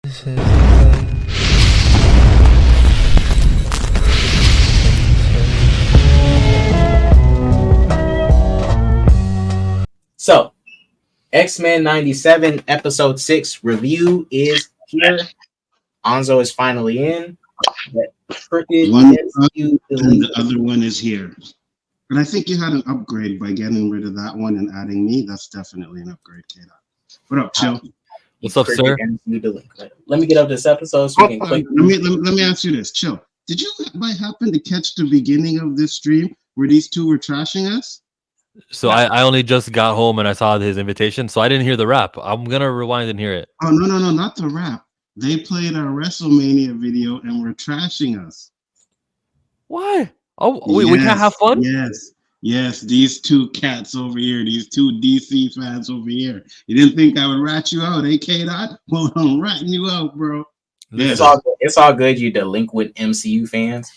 So, Xmen97 episode 6 review is here. Anzo is finally in. But crooked One MCU and the other one is here. And I think you had an upgrade by getting rid of that one and adding me. That's definitely an upgrade, K-Dot. What up, Chill? What's up, sir? Let me get up this episode so we can click. Let me ask you this, Chill. Did you by happen to catch the beginning of this stream where these two were trashing us? So I only just got home and I saw his invitation, so I didn't hear the rap. I'm gonna rewind and hear it. Oh no, not the rap. They played our WrestleMania video and were trashing us. Why? Oh, wait, we can't have fun? Yes, these two cats over here, these two DC fans over here. You didn't think I would rat you out, eh, K-Dot? Well, I'm ratting you out, bro. It's all good. You delinquent MCU fans.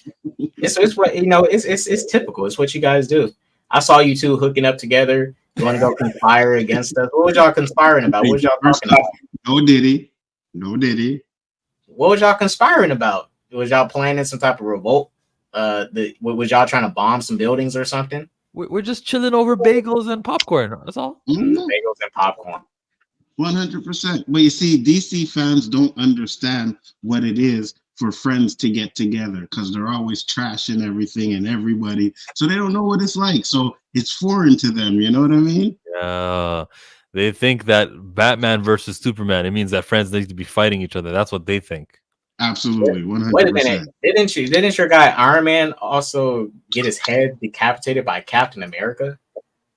It's what it's typical. It's what you guys do. I saw you two hooking up together. You want to go conspire against us? What was y'all conspiring about? What was y'all talking about? No Diddy. What was y'all conspiring about? Was y'all planning some type of revolt? Was y'all trying to bomb some buildings or something? We're just chilling over bagels and popcorn. That's all. Bagels and popcorn. 100%. But you see, DC fans don't understand what it is for friends to get together because they're always trashing everything and everybody. So they don't know what it's like. So it's foreign to them. You know what I mean? Yeah. They think that Batman versus Superman, it means that friends need to be fighting each other. That's what they think. Absolutely. 100%. Wait a minute. Didn't your guy Iron Man also get his head decapitated by Captain America?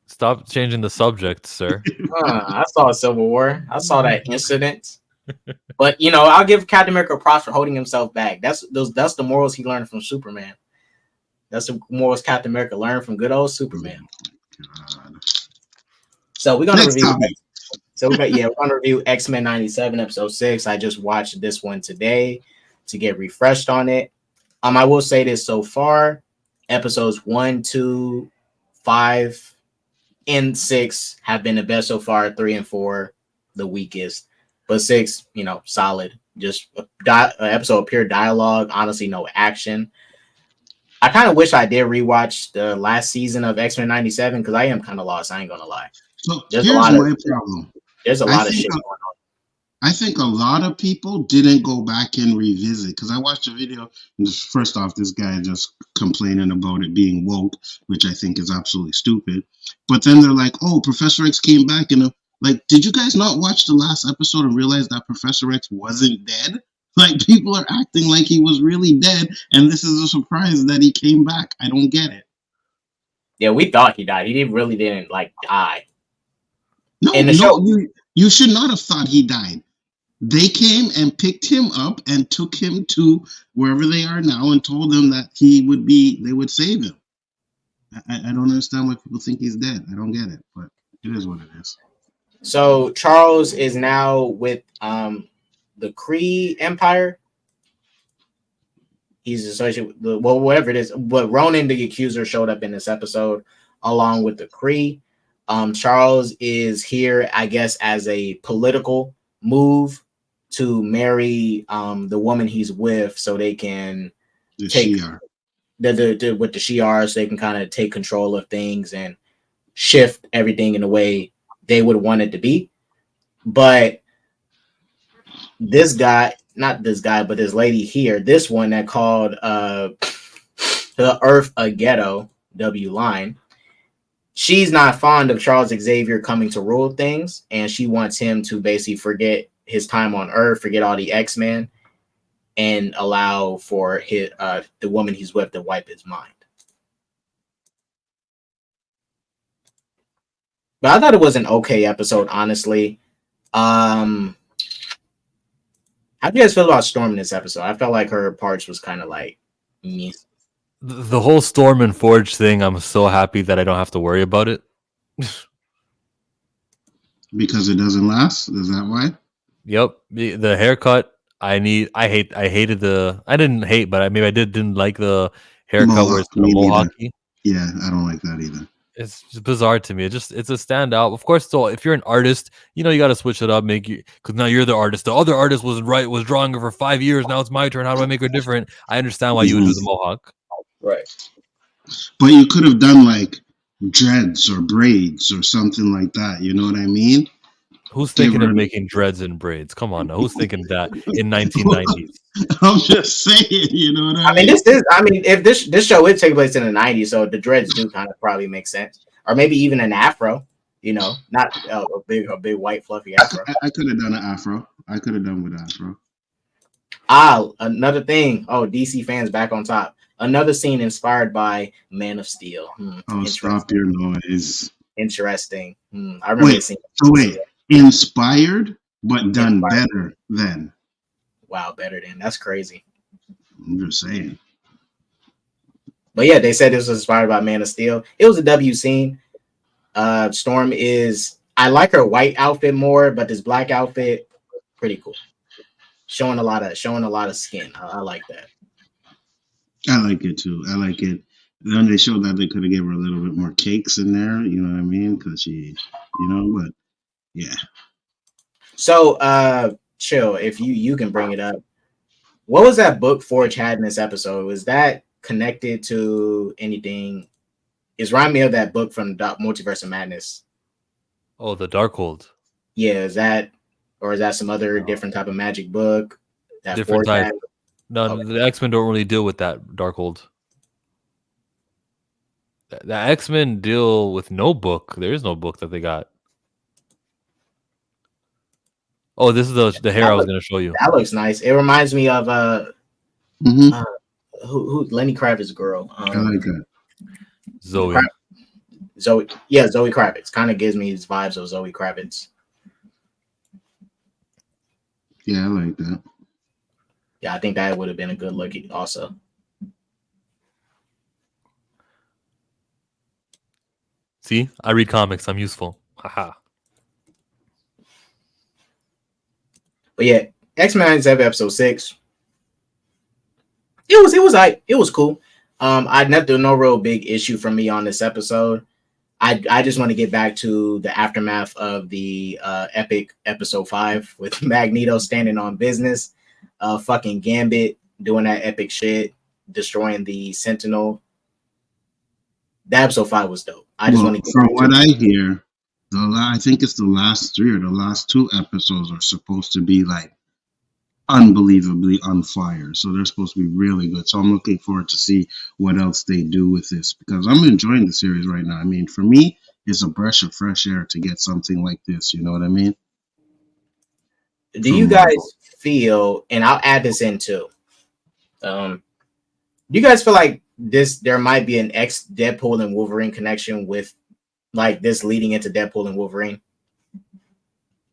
Stop changing the subject, sir. I saw Civil War. I saw that incident. But I'll give Captain America props for holding himself back. That's the morals he learned from Superman. That's the morals Captain America learned from good old Superman. God. So we're gonna review. We're gonna review Xmen97 episode 6. I just watched this one today to get refreshed on it. I will say this so far, episodes 1, 2, 5, and 6 have been the best so far. 3 and 4, the weakest. But 6, solid. Just episode of pure dialogue. Honestly, no action. I kind of wish I did rewatch the last season of Xmen97 because I am kind of lost. I ain't gonna lie. So here's my problem. There's a lot of shit going on. I think a lot of people didn't go back and revisit because I watched a video. And first off, this guy just complaining about it being woke, which I think is absolutely stupid. But then they're like, "Oh, Professor X came back," and like, did you guys not watch the last episode and realize that Professor X wasn't dead? Like, people are acting like he was really dead, and this is a surprise that he came back. I don't get it. Yeah, we thought he died. He really didn't die. No, you should not have thought he died. They came and picked him up and took him to wherever they are now and told them that they would save him. I don't understand why people think he's dead. I don't get it, but it is what it is. So Charles is now with the Kree Empire. He's associated with whatever it is. But Ronan the Accuser showed up in this episode along with the Kree. Charles is here, I guess, as a political move to marry the woman he's with, so they can take with the Shi'ar, so they can kind of take control of things and shift everything in the way they would want it to be. But this guy, not this guy, but this lady here, this one that called the Earth a ghetto, W line. She's not fond of Charles Xavier coming to rule things, and she wants him to basically forget his time on Earth, forget all the X-Men, and allow for his the woman he's with to wipe his mind. But I thought it was an okay episode, honestly. How do you guys feel about Storm in this episode? I felt like her parts was kind of like meh. The whole Storm and Forge thing, I'm so happy that I don't have to worry about it. Because it doesn't last? Is that why? Yep. The haircut, I hated the... I didn't hate, but maybe I didn't like the haircut where it's mohawk. Yeah, I don't like that either. It's just bizarre to me. It's a standout. Of course, so if you're an artist, you know you got to switch it up, make you because now you're the artist. The other artist was drawing her for 5 years. Now it's my turn. How do I make her different? I understand why you would Mhm. do the mohawk. Right. But you could have done like dreads or braids or something like that. You know what I mean? Who's Give thinking her. of making dreads and braids? Come on now, who's thinking that in 1990s? I'm just saying. You know what I I mean, mean? if this show would take place in the '90s, so the dreads do kind of probably make sense, or maybe even an afro. You know, not a big white fluffy afro. I could have done an afro. I could have done with afro. Another thing. Oh, DC fans back on top. Another scene inspired by Man of Steel. Oh, stop Interesting. your noise. Interesting. I remember Wait. the scene. So wait. Inspired, but done Inspired. better than. Wow, better than that's crazy. I'm just saying. But yeah, they said this was inspired by Man of Steel. It was a W scene. Storm is. I like her white outfit more, but this black outfit, pretty cool. Showing a lot of skin. I like that. I like it too. I like it. Then they showed that they could have gave her a little bit more cakes in there. You know what I mean? Because she, but yeah. So, chill. If you can bring it up. What was that book Forge had in this episode? Was that connected to anything? It's remind me of that book from Multiverse of Madness. Oh, the Darkhold. Yeah, is that or is that some other different type of magic book that Different Forge type. had? No, Okay. the X-Men don't really deal with that Darkhold. The X-Men deal with no book. There is no book that they got. Oh, this is the hair I was going to show you. That looks nice. It reminds me of Mm-hmm. who Lenny Kravitz's girl. I like that. Zoe. Zoe. Yeah, Zoe Kravitz. Kind of gives me these vibes of Zoe Kravitz. Yeah, I like that. Yeah, I think that would have been a good look also. See, I read comics. I'm useful. Haha. But yeah, X-Men 97 episode 6. It was cool. I no real big issue from me on this episode. I just want to get back to the aftermath of the epic episode 5 with Magneto standing on business, fucking Gambit doing that epic shit, destroying the Sentinel. That episode 5 was dope. I just want to get from back what to I hear, I think it's the last 3 or the last 2 episodes are supposed to be like unbelievably on fire. So they're supposed to be really good. So I'm looking forward to see what else they do with this because I'm enjoying the series right now. I mean, for me, it's a breath of fresh air to get something like this. You know what I mean? Do you guys feel, and I'll add this in too. Do you guys feel like there might be an ex Deadpool and Wolverine connection with like this leading into Deadpool and Wolverine?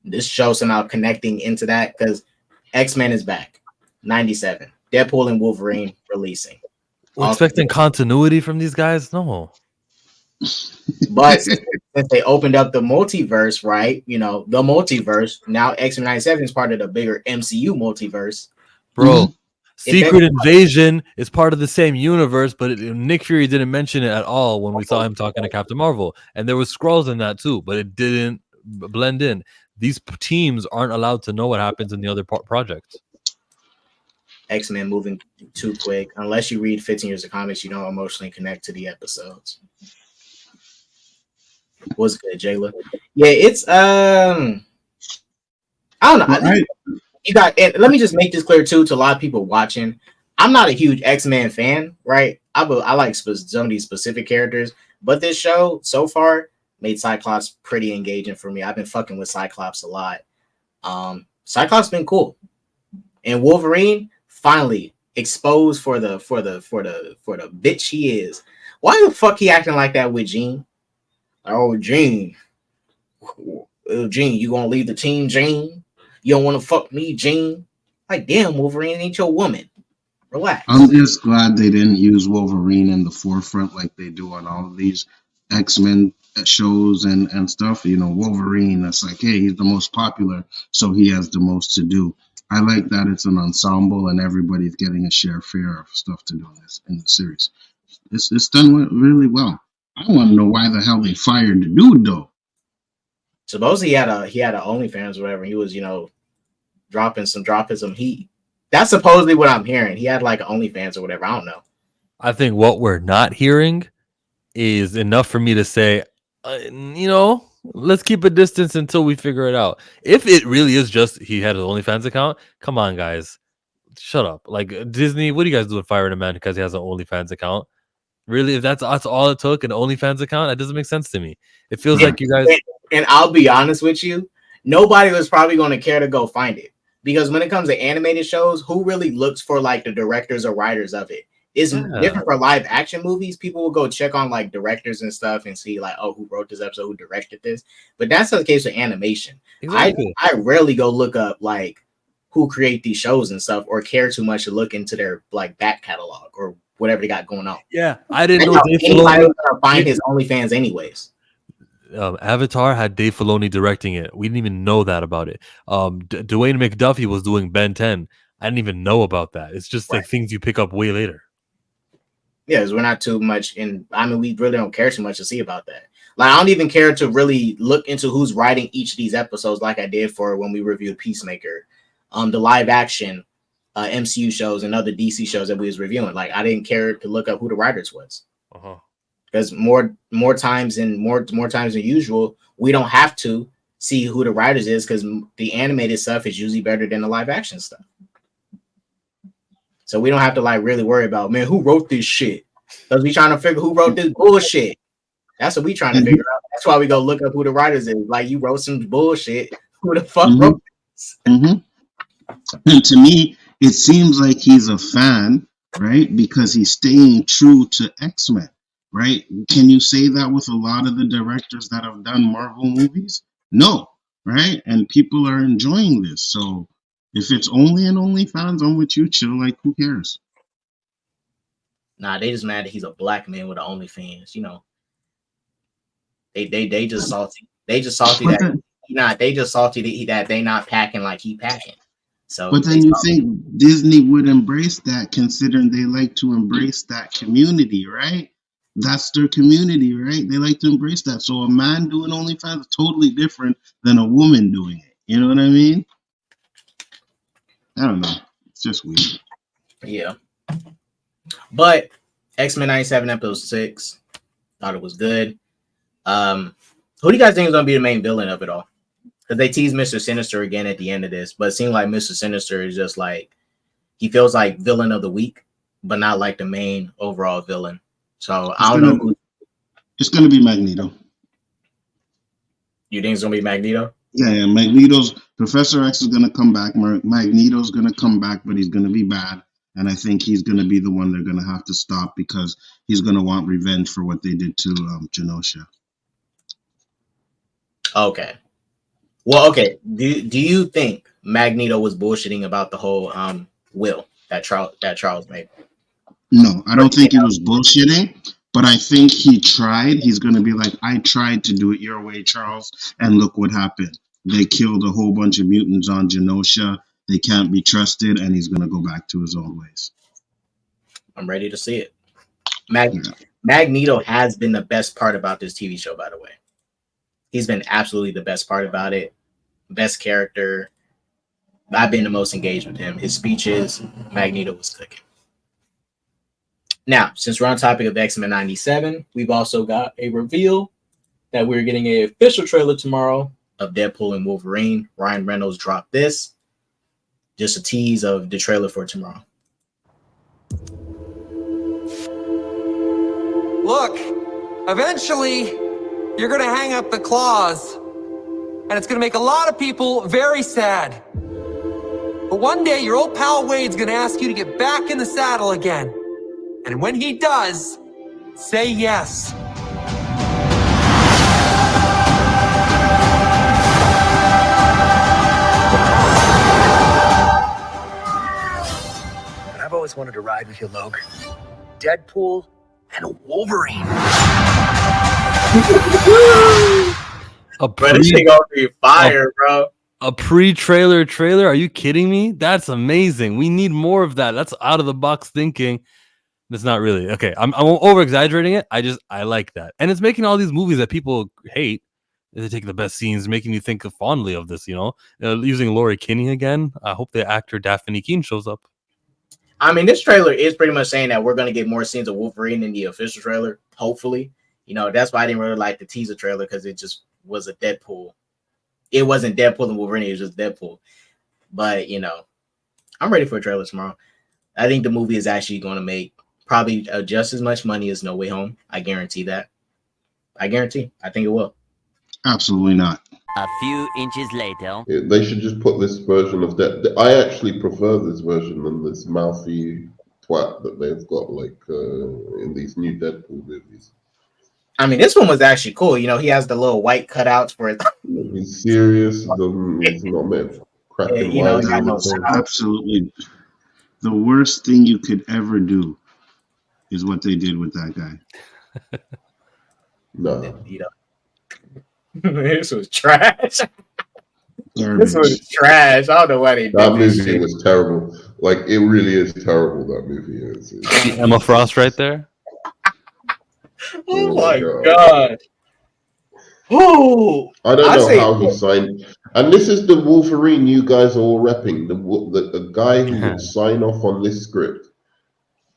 This show somehow connecting into that because X-Men is back. 97. Deadpool and Wolverine releasing. We're expecting continuity from these guys? No. But since they opened up the multiverse, right? You know, the multiverse. Now X-Men 97 is part of the bigger MCU multiverse. Bro, Secret Invasion is part of the same universe, but Nick Fury didn't mention it at all when we saw him talking to Captain Marvel. And there was Skrulls in that too, but it didn't blend in. These teams aren't allowed to know what happens in the other projects. X-Men moving too quick. Unless you read 15 years of comics, you don't emotionally connect to the episodes. What's good, Jayla? Yeah, it's I don't know. You got, and let me just make this clear too to a lot of people watching. I'm not a huge X-Men fan, right? I like some of these specific characters, but this show so far made Cyclops pretty engaging for me. I've been fucking with Cyclops a lot. Cyclops been cool, and Wolverine finally exposed for the bitch he is. Why the fuck he acting like that with Jean? Oh, Jean, you gonna leave the team, Jean? You don't want to fuck me, Jean? Like, damn, Wolverine ain't your woman. Relax. I'm just glad they didn't use Wolverine in the forefront like they do on all of these X-Men shows and stuff. You know, Wolverine, it's like, hey, he's the most popular, so he has the most to do. I like that it's an ensemble and everybody's getting a fair of stuff to do in the series. It's done really well. I want to know why the hell they fired the dude though. Supposedly he had a OnlyFans or whatever. He was, dropping some heat. That's supposedly what I'm hearing. He had like OnlyFans or whatever. I don't know. I think what we're not hearing is enough for me to say, let's keep a distance until we figure it out. If it really is just he had an OnlyFans account, come on, guys, shut up. Like Disney, what are you guys doing firing a man because he has an OnlyFans account? Really, if that's all it took, an OnlyFans account, that doesn't make sense to me. It feels like you guys. And I'll be honest with you, nobody was probably going to care to go find it because when it comes to animated shows, who really looks for like the directors or writers of it? It's different for live action movies. People will go check on like directors and stuff and see like, oh, who wrote this episode, who directed this. But that's not the case with animation. Exactly. I rarely go look up like who create these shows and stuff or care too much to look into their like back catalog or whatever they got going on. Yeah, I didn't know Dave Filoni was gonna find his OnlyFans anyways. Avatar had Dave Filoni directing it. We didn't even know that about it. Dwayne McDuffie was doing Ben 10. I didn't even know about that. It's just like things you pick up way later. Yeah, because we're not too much in. I mean, we really don't care too much to see about that. Like, I don't even care to really look into who's writing each of these episodes, like I did for when we reviewed Peacemaker, the live action MCU shows and other DC shows that we was reviewing. Like, I didn't care to look up who the writers was, because more times than usual, we don't have to see who the writers is because the animated stuff is usually better than the live action stuff. So we don't have to like really worry about, man, who wrote this shit? Because we trying to figure who wrote this bullshit. That's what we trying to figure out. That's why we go look up who the writers is. Like, you wrote some bullshit. Who the fuck wrote this? And to me, it seems like he's a fan, right? Because he's staying true to X-Men, right? Can you say that with a lot of the directors that have done Marvel movies? No, right? And people are enjoying this. So if it's only an OnlyFans, I'm with you, chill. Like, who cares? Nah, they just mad that he's a black man with an OnlyFans. They just salty. They just salty they just salty that they not packing like he packing. So, but then you think Disney would embrace that, considering they like to embrace that community, right? That's their community, right? They like to embrace that. So a man doing OnlyFans is totally different than a woman doing it. You know what I mean? I don't know. It's just weird. Yeah. But Xmen 97 episode 6, thought it was good. Who do you guys think is going to be the main villain of it all? Because they tease Mr. Sinister again at the end of this, but it seems like Mr. Sinister is just like, he feels like villain of the week, but not like the main overall villain. So I don't know. It's going to be Magneto. You think it's going to be Magneto? Yeah, Magneto's Professor X is going to come back. Magneto's going to come back, but he's going to be bad. And I think he's going to be the one they're going to have to stop because he's going to want revenge for what they did to Genosha. Okay. Well, okay. Do you think Magneto was bullshitting about the whole will that Charles made? No, I don't think he was bullshitting, but I think he tried. He's going to be like, I tried to do it your way, Charles, and look what happened. They killed a whole bunch of mutants on Genosha. They can't be trusted, and he's going to go back to his old ways. I'm ready to see it. Magneto has been the best part about this TV show, by the way. He's been absolutely the best part about it. Best character. I've been the most engaged with him. His speeches, Magneto was cooking. Now, since we're on topic of X-Men 97, we've also got a reveal that we're getting an official trailer tomorrow of Deadpool and Wolverine. Ryan Reynolds dropped this. Just a tease of the trailer for tomorrow. Look, eventually, you're going to hang up the claws, and it's going to make a lot of people very sad. But one day, your old pal Wade's going to ask you to get back in the saddle again. And when he does, say yes. I've always wanted to ride with you, Logan. Deadpool and Wolverine. This thing gonna be fire, bro. A pre-trailer trailer? Are you kidding me? That's amazing. We need more of that. That's out of the box thinking. It's not really okay. I'm over exaggerating it. I like that, and it's making all these movies that people hate. They're taking the best scenes, making you think fondly of this. Using Laurie Kinney again. I hope the actor Daphne Keane shows up. I mean, this trailer is pretty much saying that we're going to get more scenes of Wolverine in the official trailer. Hopefully, that's why I didn't really like the teaser trailer, because it just was a Deadpool. It wasn't Deadpool and Wolverine. It was just Deadpool. But I'm ready for a trailer tomorrow. I think the movie is actually going to make probably just as much money as No Way Home. I guarantee that. I think it will. Absolutely not. A few inches later. They should just put this version of that. I actually prefer this version than this mouthy twat that they've got in these new Deadpool movies. I mean, this one was actually cool. He has the little white cutouts for it. He's serious. He's not meant cracking wise. Absolutely. The worst thing you could ever do is what they did with that guy. No. This was trash. Garbage. This was trash. I don't know why they did that this movie shit. was terrible. It really is terrible. That movie is. See Emma Frost right there. Oh my god. Oh, I don't know how he signed. And this is the Wolverine you guys are all repping. The guy who would sign off on this script.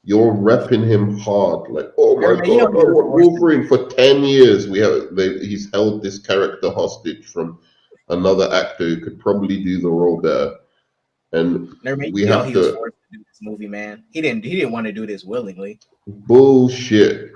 You're repping him hard, oh my god, Wolverine for 10 years. He's held this character hostage from another actor who could probably do the role better, and we have he to. Was forced to do this movie, man. He didn't want to do this willingly. Bullshit.